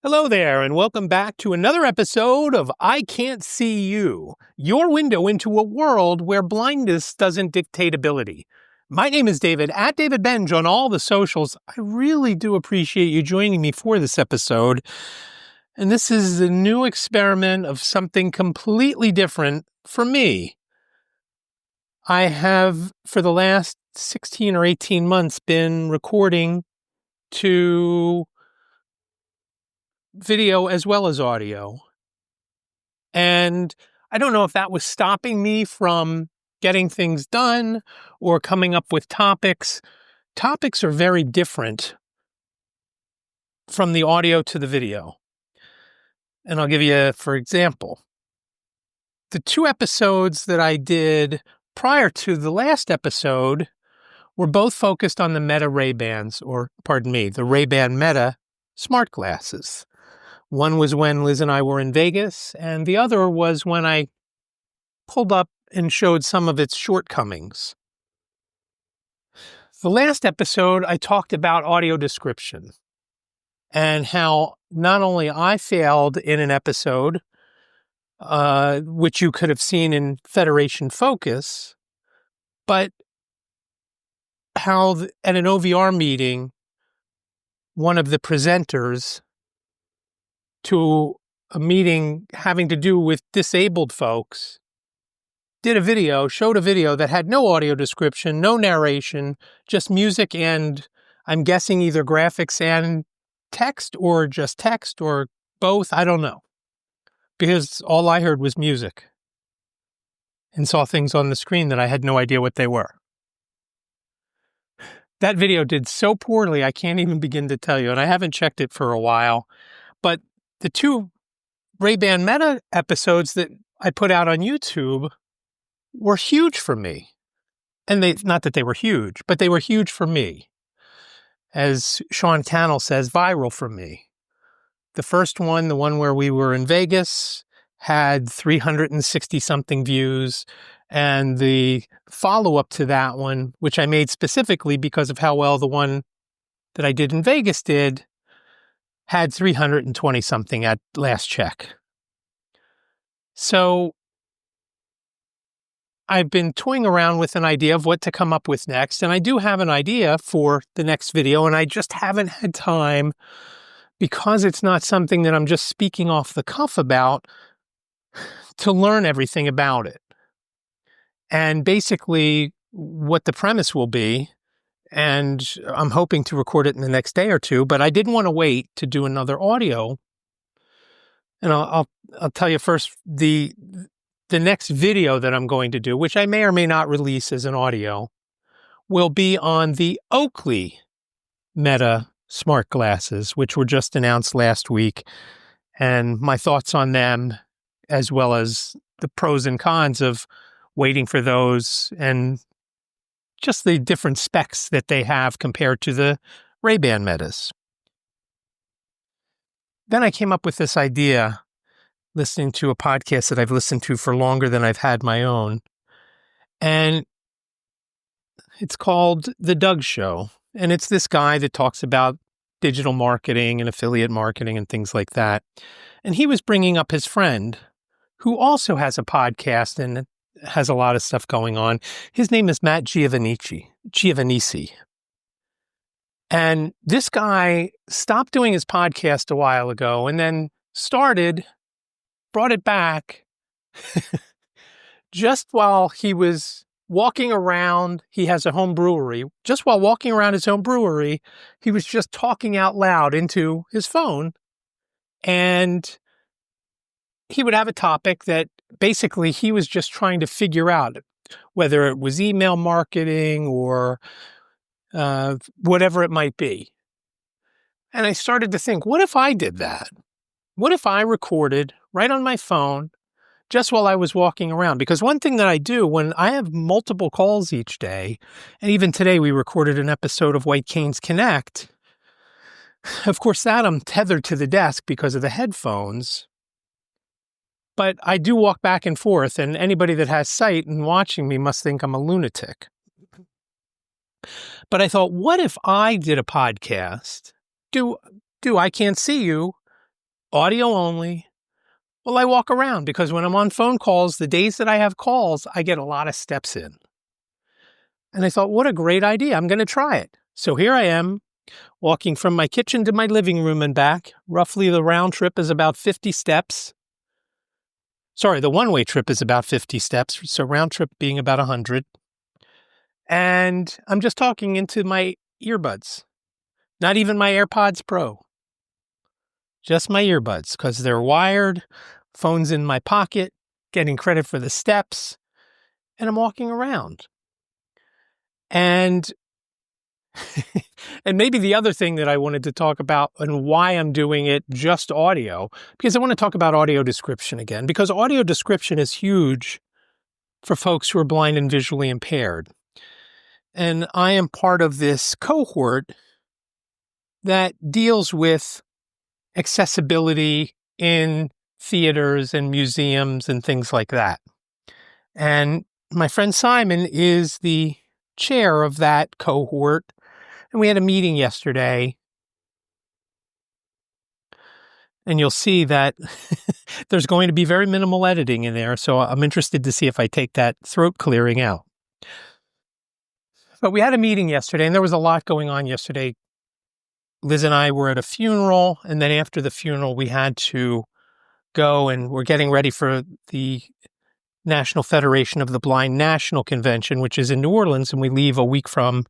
Hello there, and welcome back to another episode of iCantCU, your window into a world where blindness doesn't dictate ability. My name is David, at David Benj on all the socials. I really do appreciate you joining me for this episode. And this is a new experiment of something completely different for me. I have, for the last 16 or 18 months, been recording to video as well as audio. And I don't know if that was stopping me from getting things done or coming up with topics. Topics are very different from the audio to the video. And I'll give you, for example, the two episodes that I did prior to the last episode were both focused on the Meta Ray-Bans, the Ray-Ban Meta Smart Glasses. One was when Liz and I were in Vegas, and the other was when I pulled up and showed some of its shortcomings. The last episode, I talked about audio description and how not only I failed in an episode, which you could have seen in Federation Focus, but how at an OVR meeting, one of the presenters to a meeting having to do with disabled folks showed a video that had no audio description, no narration, just music and I'm guessing either graphics and text or just text or both. I don't know. Because all I heard was music and saw things on the screen that I had no idea what they were. That video did so poorly, I can't even begin to tell you, and I haven't checked it for a while. But the two Ray-Ban Meta episodes that I put out on YouTube were huge for me. And not that they were huge, but they were huge for me. As Shawn Callaway says, viral for me. The first one, the one where we were in Vegas, had 360-something views. And the follow-up to that one, which I made specifically because of how well the one that I did in Vegas did, had 320-something at last check. So I've been toying around with an idea of what to come up with next, and I do have an idea for the next video, and I just haven't had time because it's not something that I'm just speaking off the cuff about to learn everything about it. And basically what the premise will be, and I'm hoping to record it in the next day or two, but I didn't want to wait to do another audio. And I'll tell you first, the next video that I'm going to do, which I may or may not release as an audio, will be on the Oakley Meta Smart Glasses, which were just announced last week, and my thoughts on them, as well as the pros and cons of waiting for those and just the different specs that they have compared to the Ray-Ban Metas. Then I came up with this idea, listening to a podcast that I've listened to for longer than I've had my own. And it's called The Doug Show. And it's this guy that talks about digital marketing and affiliate marketing and things like that. And he was bringing up his friend, who also has a podcast and has a lot of stuff going on. His name is Matt Giovannici. And this guy stopped doing his podcast a while ago and then brought it back just while he was walking around. He has a home brewery. Just while walking around his home brewery, he was just talking out loud into his phone. And he would have a topic that basically he was just trying to figure out, whether it was email marketing or whatever it might be. And I started to think, what if I did that? What if I recorded right on my phone just while I was walking around? Because one thing that I do when I have multiple calls each day, and even today we recorded an episode of White Canes Connect. Of course, that I'm tethered to the desk because of the headphones. But I do walk back and forth, and anybody that has sight and watching me must think I'm a lunatic. But I thought, what if I did a podcast, do iCantCU audio only. Well, I walk around because when I'm on phone calls, the days that I have calls, I get a lot of steps in. And I thought, what a great idea. I'm going to try it. So here I am walking from my kitchen to my living room and back. Roughly the round trip is about 50 steps. Sorry, the one-way trip is about 50 steps. So round trip being about 100. And I'm just talking into my earbuds. Not even my AirPods Pro. Just my earbuds because they're wired. Phone's in my pocket, getting credit for the steps. And I'm walking around. And and maybe the other thing that I wanted to talk about and why I'm doing it just audio, because I want to talk about audio description again, because audio description is huge for folks who are blind and visually impaired. And I am part of this cohort that deals with accessibility in theaters and museums and things like that. And my friend Simon is the chair of that cohort. And we had a meeting yesterday. And you'll see that there's going to be very minimal editing in there. So I'm interested to see if I take that throat clearing out. But we had a meeting yesterday, and there was a lot going on yesterday. Liz and I were at a funeral, and then after the funeral, we had to go, and we're getting ready for the National Federation of the Blind National Convention, which is in New Orleans, and we leave a week from,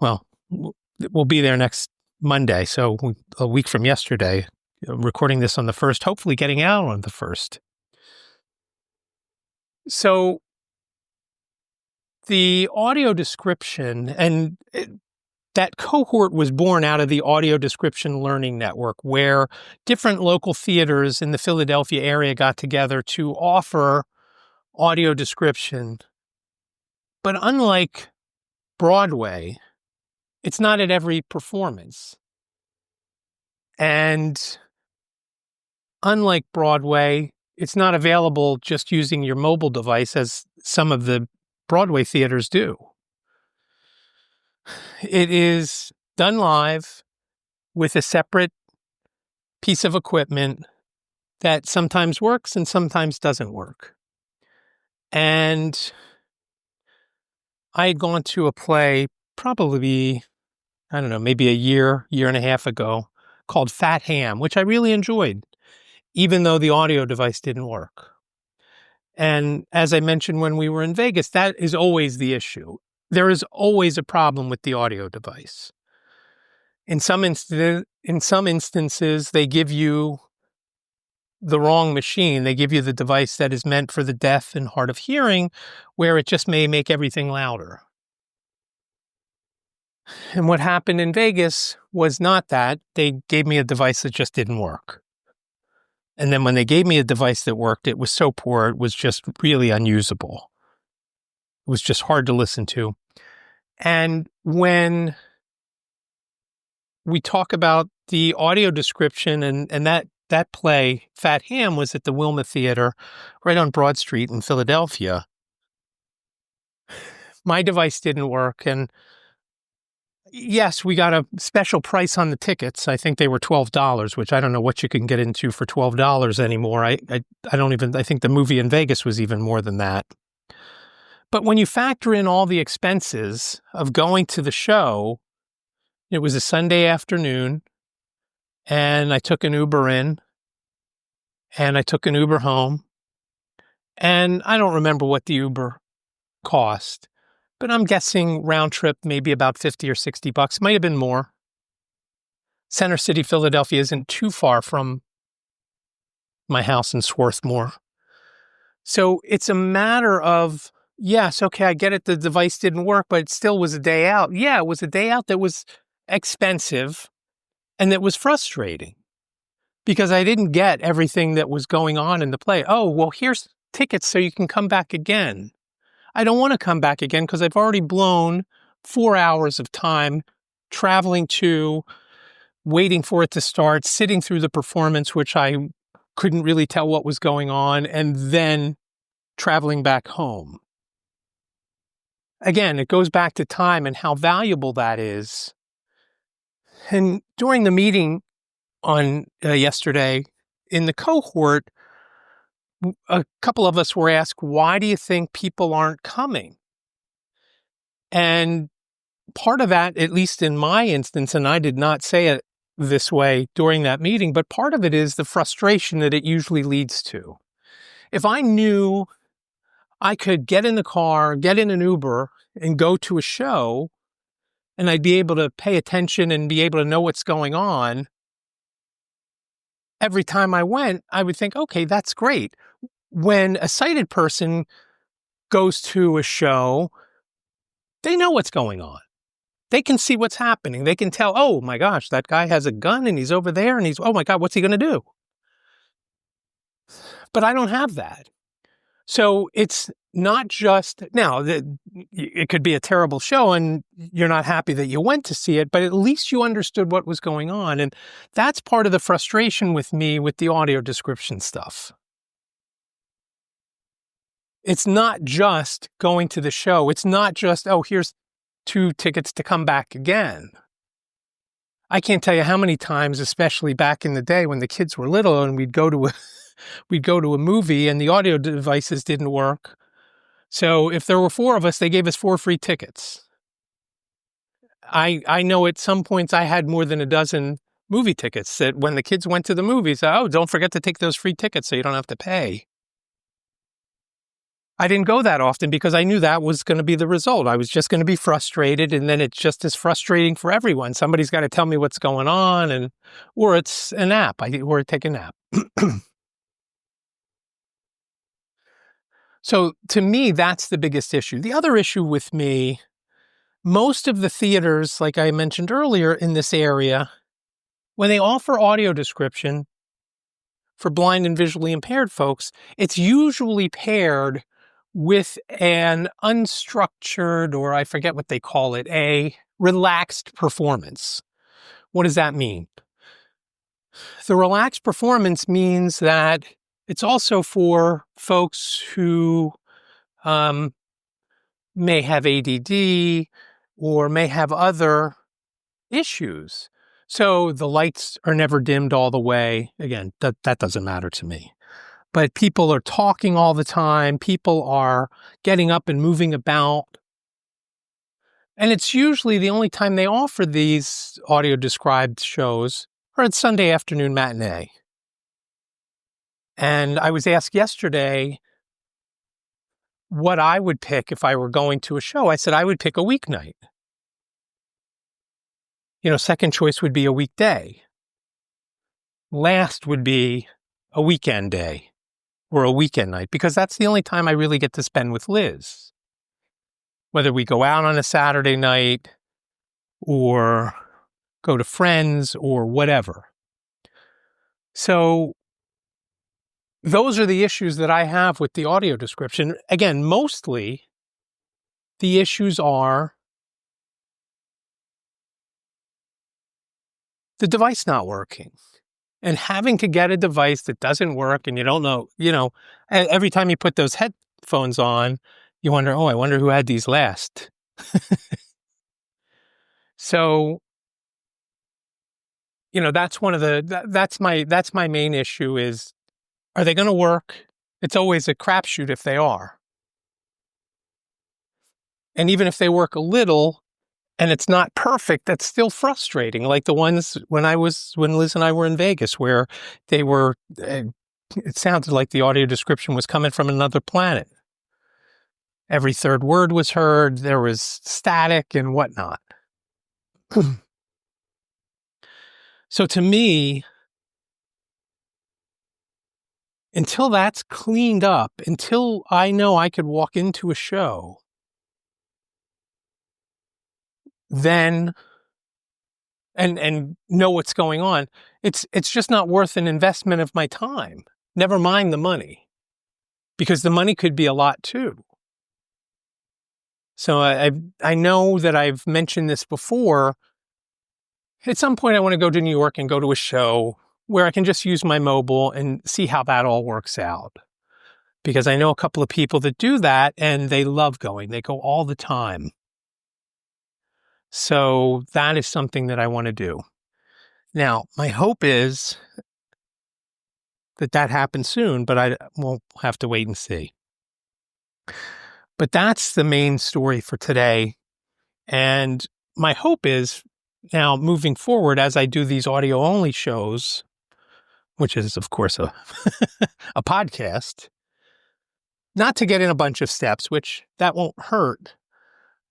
well, we'll be there next Monday, so a week from yesterday. I'm recording this on the 1st, hopefully getting out on the 1st. So the audio description, and that cohort was born out of the Audio Description Learning Network, where different local theaters in the Philadelphia area got together to offer audio description. But unlike Broadway, it's not at every performance. And unlike Broadway, it's not available just using your mobile device as some of the Broadway theaters do. It is done live with a separate piece of equipment that sometimes works and sometimes doesn't work. And I had gone to a play probably, I don't know, maybe a year and a half ago called Fat Ham, which I really enjoyed, even though the audio device didn't work. And as I mentioned when we were in Vegas, that is always the issue. There is always a problem with the audio device. In some instances, they give you the wrong machine. They give you the device that is meant for the deaf and hard of hearing, where it just may make everything louder. And what happened in Vegas was not that. They gave me a device that just didn't work. And then when they gave me a device that worked, it was so poor, it was just really unusable. It was just hard to listen to. And when we talk about the audio description and that play, Fat Ham, was at the Wilma Theater right on Broad Street in Philadelphia. My device didn't work. And yes, we got a special price on the tickets. I think they were $12, which I don't know what you can get into for $12 anymore. I think the movie in Vegas was even more than that. But when you factor in all the expenses of going to the show, it was a Sunday afternoon, and I took an Uber in, and I took an Uber home, and I don't remember what the Uber cost, but I'm guessing round trip maybe about $50 or $60. Might have been more. Center City, Philadelphia isn't too far from my house in Swarthmore. So it's a matter of, yes, okay, I get it, the device didn't work, but it still was a day out. Yeah, it was a day out that was expensive and that was frustrating because I didn't get everything that was going on in the play. Oh, well, here's tickets so you can come back again. I don't want to come back again because I've already blown 4 hours of time traveling to, waiting for it to start, sitting through the performance, which I couldn't really tell what was going on, and then traveling back home. Again, it goes back to time and how valuable that is. And during the meeting on yesterday, in the cohort, a couple of us were asked, why do you think people aren't coming? And part of that, at least in my instance, and I did not say it this way during that meeting, but part of it is the frustration that it usually leads to. If I knew I could get in the car, get in an Uber, and go to a show, and I'd be able to pay attention and be able to know what's going on, every time I went, I would think, okay, that's great. When a sighted person goes to a show, they know what's going on. They can see what's happening. They can tell, oh my gosh, that guy has a gun and he's over there and oh my God, what's he going to do? But I don't have that. So it's not just, now, it could be a terrible show and you're not happy that you went to see it, but at least you understood what was going on. And that's part of the frustration with me with the audio description stuff. It's not just going to the show. It's not just, oh, here's 2 tickets to come back again. I can't tell you how many times, especially back in the day when the kids were little and we'd go to a movie and the audio devices didn't work. So if there were 4 of us, they gave us 4 free tickets. I know at some points I had more than a dozen movie tickets that when the kids went to the movies, oh, don't forget to take those free tickets so you don't have to pay. I didn't go that often because I knew that was going to be the result. I was just going to be frustrated, and then it's just as frustrating for everyone. Somebody's got to tell me what's going on, or it's a nap. Or I take a nap. So to me, that's the biggest issue. The other issue with me, most of the theaters, like I mentioned earlier in this area, when they offer audio description for blind and visually impaired folks, it's usually paired with an unstructured, or I forget what they call it, a relaxed performance. What does that mean? The relaxed performance means that it's also for folks who may have ADD or may have other issues. So the lights are never dimmed all the way. Again, that doesn't matter to me. But people are talking all the time. People are getting up and moving about. And it's usually the only time they offer these audio described shows are at Sunday afternoon matinee. And I was asked yesterday what I would pick if I were going to a show. I said I would pick a weeknight. Second choice would be a weekday. Last would be a weekend day or a weekend night, because that's the only time I really get to spend with Liz. Whether we go out on a Saturday night or go to friends or whatever. So those are the issues that I have with the audio description. Again, mostly the issues are the device not working and having to get a device that doesn't work and you don't know, every time you put those headphones on, you wonder, oh, I wonder who had these last. So, that's that's my main issue is, are they going to work? It's always a crapshoot if they are. And even if they work a little and it's not perfect, that's still frustrating. Like the ones when Liz and I were in Vegas, where they were, it sounded like the audio description was coming from another planet. Every third word was heard. There was static and whatnot. So to me, until that's cleaned up, until I know I could walk into a show, then and know what's going on, it's just not worth an investment of my time. Never mind the money, because the money could be a lot too. So I know that I've mentioned this before. At some point, I want to go to New York and go to a show where I can just use my mobile and see how that all works out. Because I know a couple of people that do that and they love going. They go all the time. So that is something that I want to do. Now, my hope is that happens soon, but we'll have to wait and see. But that's the main story for today. And my hope is now moving forward as I do these audio only shows, which is of course a podcast, not to get in a bunch of steps, which that won't hurt,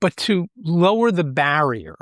but to lower the barrier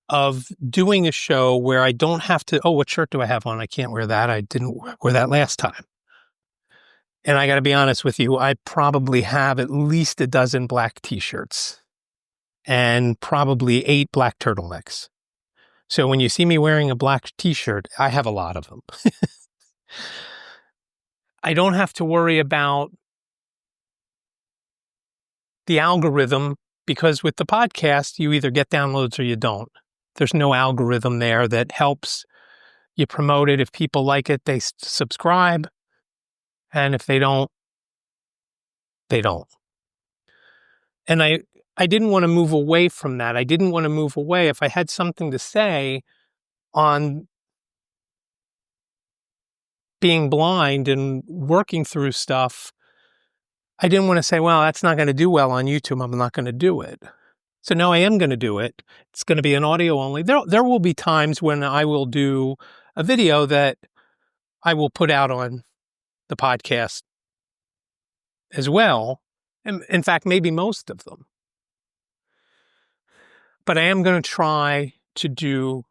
of doing a show where I don't have to, oh, what shirt do I have on? I can't wear that. I didn't wear that last time. And I got to be honest with you, I probably have at least a dozen black t-shirts and probably 8 black turtlenecks. So when you see me wearing a black t-shirt, I have a lot of them. I don't have to worry about the algorithm because with the podcast, you either get downloads or you don't. There's no algorithm there that helps you promote it. If people like it, they subscribe. And if they don't, they don't. And I didn't want to move away from that. I didn't want to move away. If I had something to say on being blind and working through stuff, I didn't want to say, well, that's not going to do well on YouTube. I'm not going to do it. So now I am going to do it. It's going to be an audio only. There will be times when I will do a video that I will put out on the podcast as well. And in fact, maybe most of them. But I am going to try to do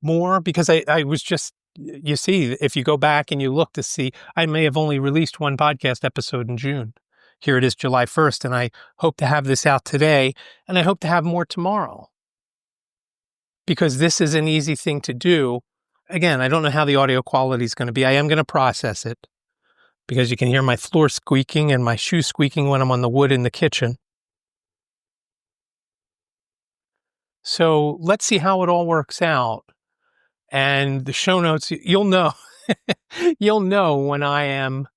more because I was just, you see, if you go back and you look to see, I may have only released one podcast episode in June. Here it is July 1st, and I hope to have this out today, and I hope to have more tomorrow. Because this is an easy thing to do. Again, I don't know how the audio quality is going to be. I am going to process it because you can hear my floor squeaking and my shoe squeaking when I'm on the wood in the kitchen. So let's see how it all works out. And the show notes, you'll know, you'll know when I am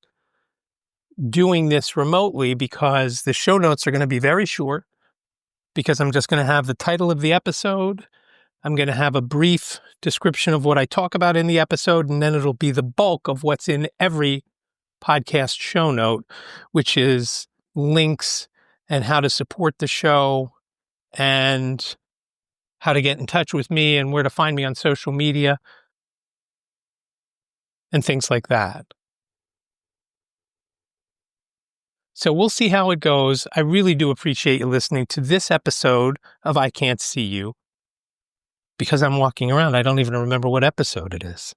doing this remotely because the show notes are going to be very short because I'm just going to have the title of the episode. I'm going to have a brief description of what I talk about in the episode, and then it'll be the bulk of what's in every podcast show note, which is links and how to support the show and how to get in touch with me and where to find me on social media and things like that. So we'll see how it goes. I really do appreciate you listening to this episode of iCantCU. Because I'm walking around, I don't even remember what episode it is.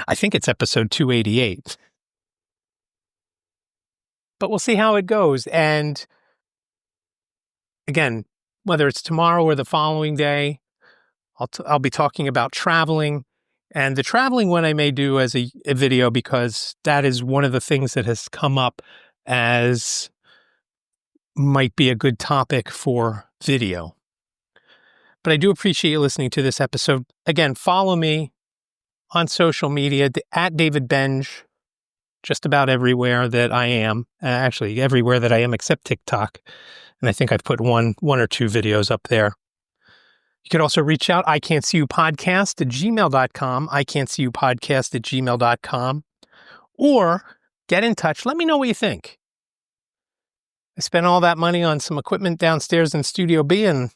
I think it's episode 288. But we'll see how it goes. And again, whether it's tomorrow or the following day, I'll be talking about traveling. And the traveling one I may do as a video because that is one of the things that has come up as might be a good topic for video. But I do appreciate you listening to this episode. Again, follow me on social media at David Benj, just about everywhere that I am. Actually, everywhere that I am except TikTok. And I think I've put one or two videos up there. You could also reach out, iCantCUpodcast@gmail.com, iCantCUpodcast@gmail.com, or get in touch. Let me know what you think. I spent all that money on some equipment downstairs in Studio B, and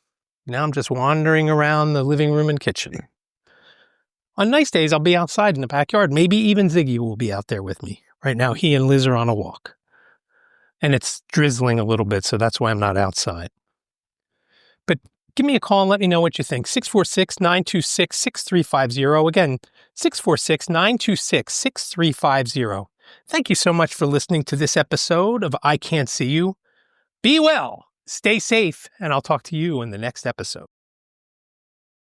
now I'm just wandering around the living room and kitchen. On nice days, I'll be outside in the backyard. Maybe even Ziggy will be out there with me. Right now, he and Liz are on a walk. And it's drizzling a little bit, so that's why I'm not outside. But give me a call and let me know what you think. 646-926-6350. Again, 646-926-6350. Thank you so much for listening to this episode of iCantCU. Be well, stay safe, and I'll talk to you in the next episode.